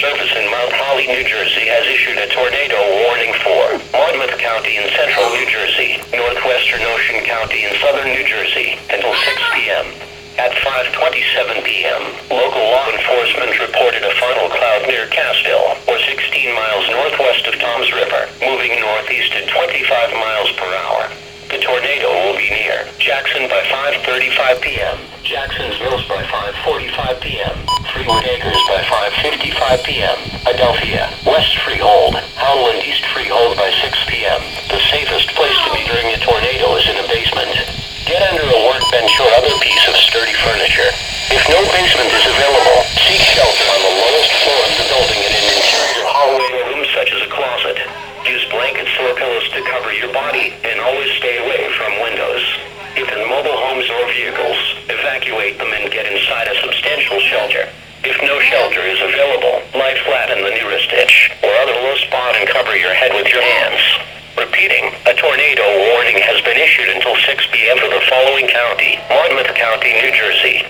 Service in Mount Holly, New Jersey has issued a tornado warning for Monmouth County in central New Jersey, northwestern Ocean County in southern New Jersey until 6 p.m. At 5:27 p.m., local law enforcement reported a funnel cloud near Cassville, or 16 miles northwest of Toms River, moving northeast at 25 miles per hour. The tornado will be near Jackson by 5:35 p.m., Jackson's Mills by 5:45 p.m., Freewood Acres by 5:55 p.m., Adelphia, West Freehold, Howland East Freehold by 6 p.m. The safest place to be during a tornado is in a basement. Get under a workbench or other piece of sturdy furniture. If no basement is available, seek shelter on the lowest floor of the building in an interior hallway or room such as a closet. Use blankets or pillows to cover your body, and always stay away from windows. If in mobile homes or vehicles, evacuate them and get inside a substantial shelter. If no shelter is available, lie flat in the nearest ditch or other low spot and cover your head with your hands. Repeating, a tornado warning has been issued until 6 p.m. for the following county: Monmouth County, New Jersey,